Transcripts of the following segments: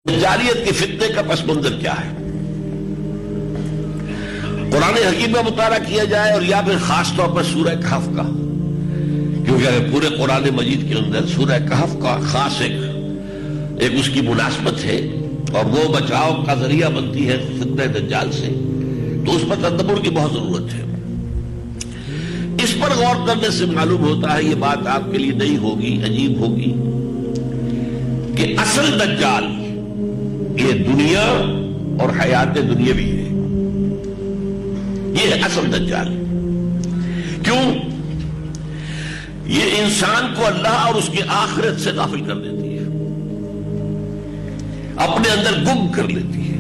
دجالیت کے فتنے کا پس منظر کیا ہے؟ قرآن حکیم کا مطالعہ کیا جائے اور یا پھر خاص طور پر سورہ کہف کا، کیونکہ پورے قرآن مجید کے اندر سورہ کہف کا خاص ایک اس کی مناسبت ہے اور وہ بچاؤ کا ذریعہ بنتی ہے فتنہ دجال سے، تو اس پر تدبر کی بہت ضرورت ہے۔ اس پر غور کرنے سے معلوم ہوتا ہے، یہ بات آپ کے لیے نئی ہوگی، عجیب ہوگی، کہ اصل دجال یہ دنیا اور حیات دنیاوی ہے۔ یہ ہے اصل دجال۔ کیوں؟ یہ انسان کو اللہ اور اس کی آخرت سے غافل کر دیتی ہے، اپنے اندر گم کر لیتی ہے۔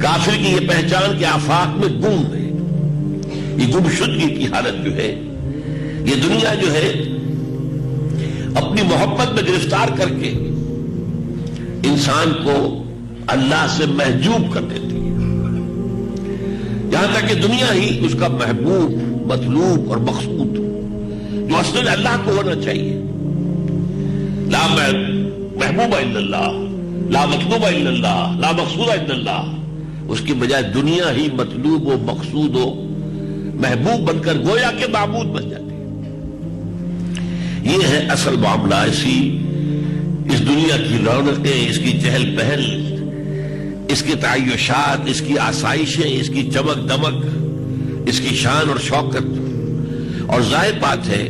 کافر کی یہ پہچان کہ آفاق میں گم ہے، یہ گم شدگی کی حالت جو ہے، یہ دنیا جو ہے اپنی محبت میں گرفتار کر کے انسان کو اللہ سے محجوب کر دیتی ہے، یہاں تک کہ دنیا ہی اس کا محبوب، مطلوب اور مقصود جو اصل میں اللہ کو ہونا چاہیے۔ لا محبوب الا اللہ، لا مطلوب الا اللہ، لا مقصود الا اللہ، اس کی بجائے دنیا ہی مطلوب و مقصود و محبوب بن کر گویا کے معبود بن جاتی ہے۔ یہ ہے اصل معاملہ۔ اس دنیا کی رونقیں، اس کی چہل پہل، اس کے تعیشات، اس کی آسائشیں، اس کی چمک دمک، اس کی شان اور شوکت، اور ظاہر بات ہے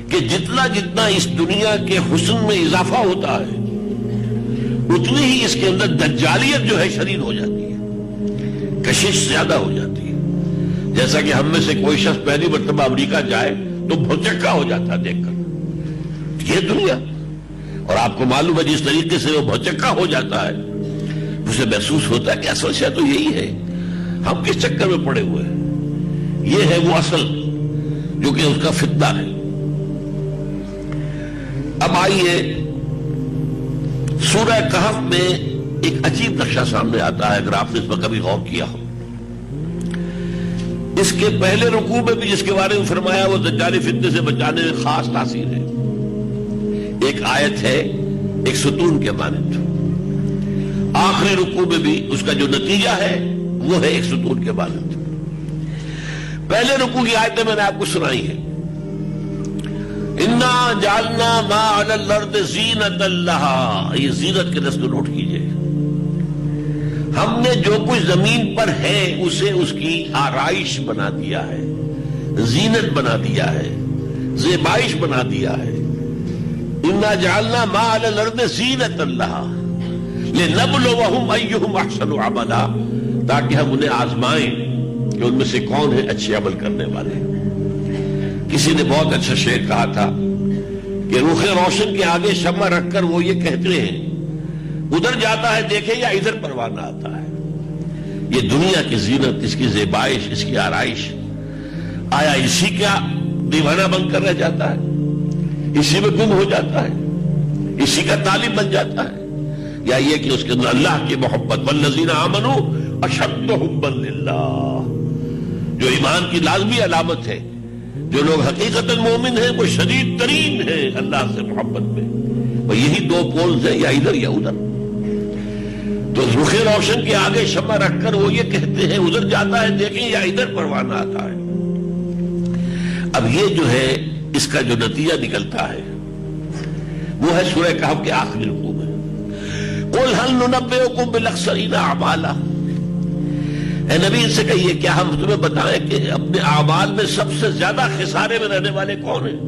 کہ جتنا اس دنیا کے حسن میں اضافہ ہوتا ہے اتنی ہی اس کے اندر دجالیت جو ہے شدید ہو جاتی ہے، کشش زیادہ ہو جاتی ہے۔ جیسا کہ ہم میں سے کوئی شخص پہلی مرتبہ امریکہ جائے تو بھوچکا ہو جاتا ہے دیکھ کر، یہ دنیا، اور آپ کو معلوم ہے جس طریقے سے وہ بھوچکا ہو جاتا ہے اسے محسوس ہوتا ہے کہ اصل شے تو یہی ہے، ہم کس چکر میں پڑے ہوئے ہیں۔ یہ ہے وہ اصل جو کہ اس کا فتنہ ہے۔ اب آئیے سورہ کہف میں ایک عجیب نقشہ سامنے آتا ہے، اگر آپ نے اس پر کبھی غور کیا ہو۔ اس کے پہلے رکوع میں بھی جس کے بارے میں فرمایا وہ دجالی فتنے سے بچانے میں خاص تاثیر ہے۔ ایک آیت ہے ایک ستون کے مانند، آخری رکوع میں بھی اس کا جو نتیجہ ہے وہ ہے ایک ستون کے مانند۔ پہلے رکوع کی آیتیں میں نے آپ کو سنائی ہے، انا جعلنا ما علی الارض زینۃ لہا، یہ زینت کے لفظ کو نوٹ کیجئے۔ ہم نے جو کچھ زمین پر ہے اسے اس کی آرائش بنا دیا ہے، زینت بنا دیا ہے، زیبائش بنا دیا ہے۔ انا جعلنا ما علی الارض زینۃ لہا لنبلوہم ایہم احسن عملا، تاکہ ہم انہیں آزمائیں کہ ان میں سے کون ہے اچھے عمل کرنے والے۔ کسی نے بہت اچھا شعر کہا تھا کہ رخ روشن کے آگے شمع رکھ کر وہ یہ کہتے ہیں، ادھر جاتا ہے دیکھے یا ادھر پروانہ آتا ہے۔ یہ دنیا کی زینت، اس کی زیبائش، اس کی آرائش، آیا اسی کا دیوانہ بن کر رہ جاتا ہے، اسی میں گم ہو جاتا ہے، اسی کا طالب بن جاتا ہے، یا یہ کہ اس کے اندر اللہ کی محبت، والذین آمنوا اشد حبا للہ، جو ایمان کی لازمی علامت ہے، جو لوگ حقیقت مومن ہیں وہ شدید ترین ہیں اللہ سے محبت میں، اور یہی دو پولز ہیں، یا ادھر یا ادھر۔ تو رخ روشن کے آگے شمع رکھ کر وہ یہ کہتے ہیں ادھر جاتا ہے دیکھیں یا ادھر پروانہ آتا ہے۔ اب یہ جو ہے اس کا جو نتیجہ نکلتا ہے وہ ہے سورہ کہف کے آخری رکوع میں، قُلْ هَلْ نُنَبِّئُكُم بِالْأَخْسَرِينَ أَعْمَالًا، اے نبی ان سے کہیے کیا ہم تمہیں بتائیں کہ اپنے اعمال میں سب سے زیادہ خسارے میں رہنے والے کون ہیں؟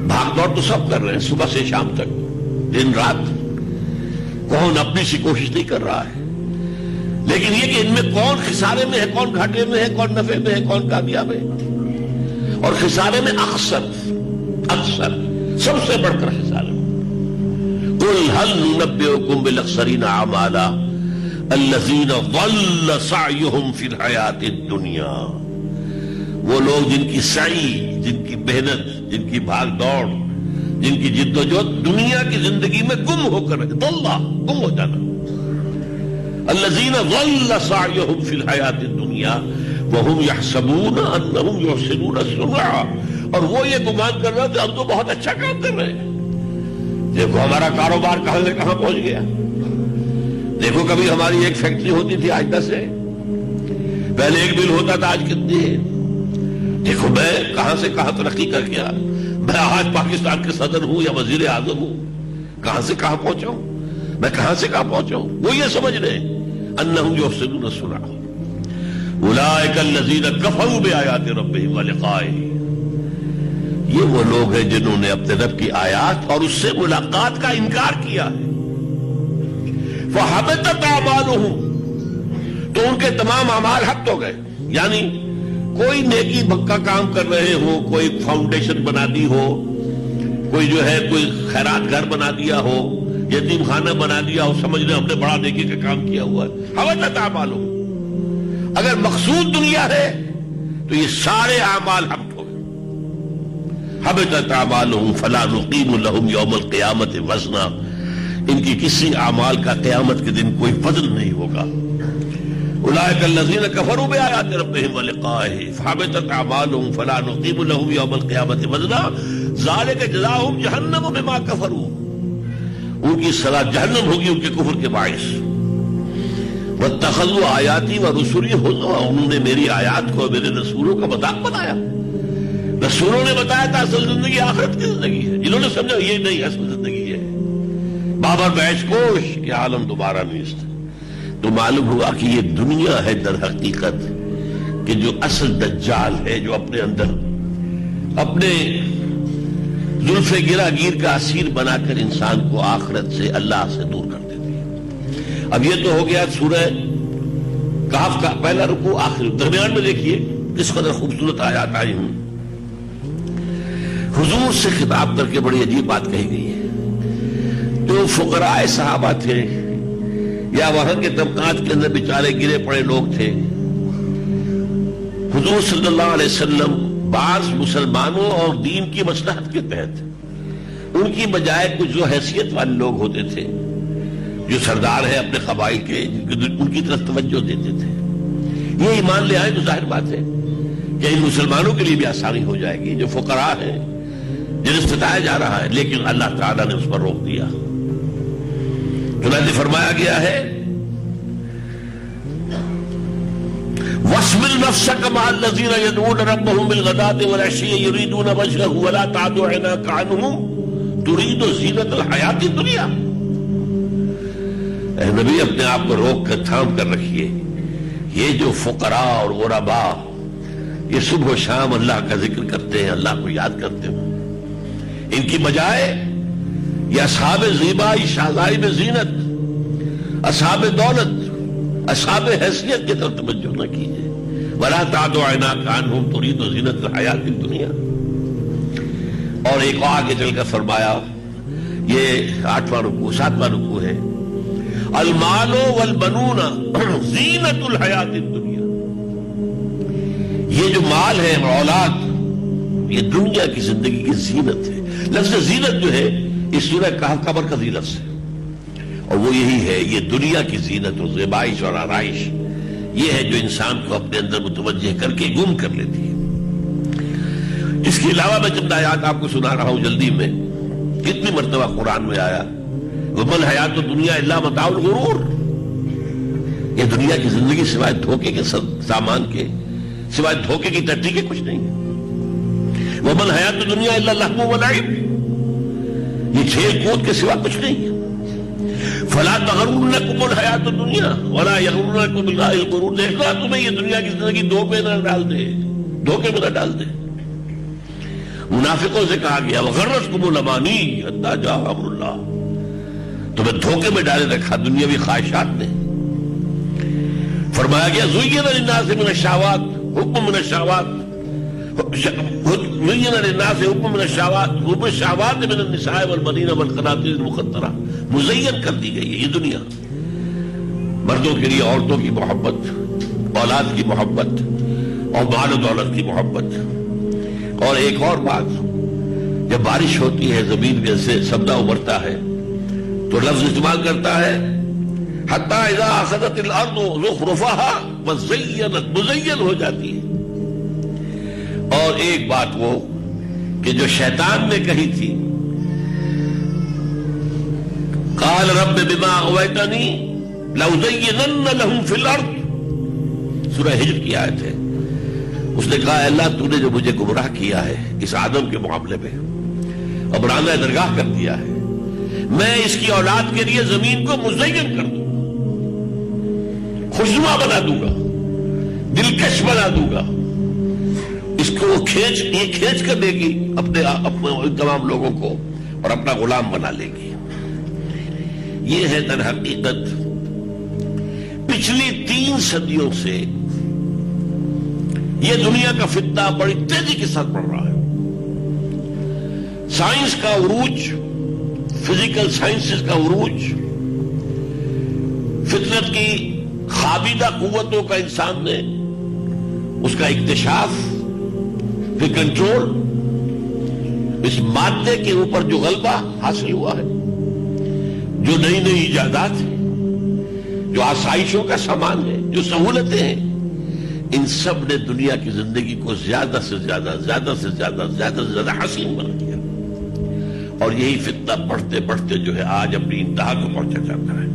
بھاگ دوڑ تو سب کر رہے ہیں صبح سے شام تک، دن رات، کون اپنی سی کوشش نہیں کر رہا ہے، لیکن یہ کہ ان میں کون خسارے میں ہے، کون گھاٹے میں ہے، کون نفع میں ہے، کون کامیاب ہے، اور خسارے میں اکثر سب سے بڑھ کر خسارے میں۔ قُلْ هَلْ نُنَبِّئُكُم بِالْأَخْسَرِينَ أَعْمَالًا الَّذِينَ ضَلَّ سَعْيُهُمْ فِي الْحَيَاةِ الدُّنْيَا، وہ لوگ جن کی سعی، جن کی محنت، جن کی بھاگ دوڑ، جن کی جد و جہد دنیا کی زندگی میں گم ہو کر گم ہو جانا۔ الَّذِينَ ضَلَّ سَعْيُهُمْ فِي الْحَيَاةِ الدُّنْيَا وَهُمْ يَحْسَبُونَ أَنَّهُمْ يُحْسِنُونَ صُنْعًا، اور وہ یہ گمان کر رہا تھا ہم تو بہت اچھا کام کر رہے ہیں، دیکھو ہمارا کاروبار کہاں سے کہاں پہنچ گیا. دیکھو کبھی ہماری ایک فیکٹری ہوتی تھی، آج 10 ہے. پہلے ایک مل ہوتا تھا، آج کتنی ہے. دیکھو میں کہاں سے کہاں ترقی کر گیا. میں آج پاکستان کے صدر ہوں یا وزیر اعظم ہوں. کہاں سے کہاں پہنچا ہوں، میں کہاں سے کہاں پہنچا ہوں. وہ یہ سمجھ رہے انہم یفسدون صنعا اولئک الذین کفروا بآیات ربہم ولقائہ. یہ وہ لوگ ہیں جنہوں نے اپنے رب کی آیات اور اس سے ملاقات کا انکار کیا ہے. فحبطت اعمالہم، تو ان کے تمام اعمال حبط ہو گئے. یعنی کوئی نیکی کا کام کر رہے ہو، کوئی فاؤنڈیشن بنا دی ہو، کوئی جو ہے کوئی خیرات گھر بنا دیا ہو، یتیم خانہ بنا دیا ہو، سمجھ رہے ہم نے بڑا نیکی کا کام کیا ہوا ہے. حبطت اعمالہم. اگر مقصود دنیا ہے تو یہ سارے اعمال حبط ہو گئے. حبطت اعمالہم فلا نقیم لہم یوم القیامت وزنا. ان کی کسی اعمال کا قیامت کے دن کوئی وزن نہیں ہوگا. اولئک الذین کفروا بآیات ربہم ولقائہ فحبطت اعمالہم فلا نقیم لہم یوم القیامت وزنا ذلک جزاؤہم جہنم بما کفروا. ان کی سزا جہنم ہوگی ان کے کفر کے باعث. واتخذوا آیاتی ورسلی ہزوا. انہوں نے میری آیات کو، میرے رسولوں کا مذاق بنایا. رسولوں نے بتایا تھا اصل زندگی آخرت کی زندگی ہے، جنہوں نے سمجھا یہ نہیں اصل زندگی ہے. بابر بیچ کوش کہ عالم دوبارہ نیست. تو معلوم ہوا کہ یہ دنیا ہے در حقیقت کہ جو اصل دجال ہے، جو اپنے اندر اپنے زلف گرا گیر کا اسیر بنا کر انسان کو آخرت سے، اللہ سے دور کر دیتی ہے. اب یہ تو ہو گیا سورہ کہف کا پہلا رکوع. آخر درمیان میں دیکھیے کس قدر خوبصورت آیات آئی ہوں. حضور سے خطاب کر کے بڑی عجیب بات کہی گئی ہے. جو فقراء صحابہ تھے یا وہاں کے طبقات کے اندر بیچارے گرے پڑے لوگ تھے، حضور صلی اللہ علیہ وسلم بعض مسلمانوں اور دین کی مصلحت کے تحت ان کی بجائے کچھ جو حیثیت والے لوگ ہوتے تھے، جو سردار ہیں اپنے قبائل کے، ان کی طرف توجہ دیتے تھے. یہ ایمان لے آئے تو ظاہر بات ہے کہ ان مسلمانوں کے لیے بھی آسانی ہو جائے گی جو فقراء ہیں جنہیں ستایا جا رہا ہے. لیکن اللہ تعالیٰ نے اس پر روک دیا. چنانچہ فرمایا گیا ہے وَاصْبِرْ نَفْسَكَ مَعَ الَّذِينَ يَدْعُونَ رَبَّهُم بِالْغَدَاةِ وَالْعَشِيِّ يُرِيدُونَ وَجْهَهُ وَلَا تَعْدُ عَيْنَاكَ عَنْهُمْ تُرِيدُ زِينَةَ الْحَيَاةِ الدُّنْيَا. اے نبی اپنے آپ کو روک کر تھام کر رکھیے. یہ جو فقراء اور غرباء یہ صبح و شام اللہ کا ذکر کرتے ہیں، اللہ کو یاد کرتے ہیں، ان کی بجائے یہ اصحاب زیبائی، شہزائی زینت، اصحاب دولت، اصحاب حیثیت کی طرف توجہ نہ کیجیے. وَلَا تَعْدُ عَيْنَاكَ عَنْهُمْ تُرِيدُ زِينَةَ الْحَيَاةِ الدُّنْيَا. اور ایک آگے چل کر فرمایا، یہ 8واں رکوع 7واں رکوع ہے، الْمَالُ وَالْبَنُونَ زِينَةُ الْحَيَاةِ الدُّنْيَا. یہ جو مال ہے، اولاد، یہ دنیا کی زندگی کی زینت ہے. لفظ زینت جو ہے اس سورہ کہف کا مرکزی لفظ ہے، اور وہ یہی ہے، یہ دنیا کی زینت و زیبائش اور آرائش یہ ہے جو انسان کو اپنے اندر متوجہ کر کے گم کر لیتی ہے. اس کے علاوہ میں چند آیات آپ کو سنا رہا ہوں جلدی میں. کتنی مرتبہ قرآن میں آیا وَمَا الْحَيَاةُ الدُّنْيَا إِلَّا مَتَاعُ الْغُرُورِ. یہ دنیا کی زندگی سوائے دھوکے کے سامان کے، سوائے دھوکے کی ٹٹی کے کچھ نہیں ہے. وَمَا الْحَيَاةُ الدُّنْيَا إِلَّا اللَّهْوُ وَاللَّعِبُ. یہ کھیل کود کے سوا کچھ نہیں ہے. فَلَا تَغُرَّنَّكُمُ الْحَيَاةُ الدُّنْيَا وَلَا يَغُرَّنَّكُم بِاللَّهِ الْغُرُورُ. دیکھنا تمہیں یہ دنیا کی زندگی دھوکے میں نہ ڈال دے، دھوکے میں نہ ڈال دے. منافقوں سے کہا گیا وَغَرَّتْكُمُ الْأَمَانِيُّ حَتَّىٰ جَاءَ أَمْرُ اللَّهِ. تمہیں دھوکے میں ڈالے رکھا دنیاوی خواہشات نے. فرمایا گیا زُيِّنَ لِلنَّاسِ مِنَ الشَّهَوَاتِ حُبٌّ مِنَ الشَّهَوَاتِ زُيِّنَ لِلنَّاسِ حُبٌّ مِنَ الشَّهَوَاتِ حُبُّ الشَّهَوَاتِ مِنَ النِّسَاءِ وَالْبَنِينَ وَالْقَنَاطِيرِ الْمُقَنطَرَةِ. مزین کر دی گئی ہے یہ دنیا. مردوں کے لیے عورتوں کی محبت، اولاد کی محبت اور مال و دولت کی محبت. اور ایک اور بات، جب بارش ہوتی ہے زمین میں سے سبزہ ابھرتا ہے تو لفظ استعمال کرتا ہے حتیٰ اذا اخذت الارض زخرفها وزینت، مزین ہو جاتی ہے. اور ایک بات وہ کہ جو شیطان نے کہی تھی قال رب بما اغویتنی لأزینن لہم فی الارض، سورہ ہجر کی آیت ہے۔ اس نے کہا اللہ تو نے جو مجھے گمراہ کیا ہے اس آدم کے معاملے میں اور برآمدہ درگاہ کر دیا ہے، میں اس کی اولاد کے لیے زمین کو مزین کر دوں گا، خوشنما بنا دوں گا، دلکش بنا دوں گا، اس کو یہ کھینچ کر دے گی اپنے تمام لوگوں کو اور اپنا غلام بنا لے گی۔ یہ ہے در حقیقت پچھلی 3 صدیوں سے یہ دنیا کا فتنہ بڑی تیزی کے ساتھ بڑھ رہا ہے۔ سائنس کا عروج، فزیکل سائنسز کا عروج، فطرت کی خابیدہ قوتوں کا انسان نے اس کا اکتشاف، پھر کنٹرول، اس مادے کے اوپر جو غلبہ حاصل ہوا ہے، جو نئی نئی ایجادات ہیں، جو آسائشوں کا سامان ہے، جو سہولتیں ہیں، ان سب نے دنیا کی زندگی کو زیادہ سے زیادہ حسین بنا دیا، اور یہی فتنہ بڑھتے بڑھتے جو ہے آج اپنی انتہا کو پہنچا جاتا ہے۔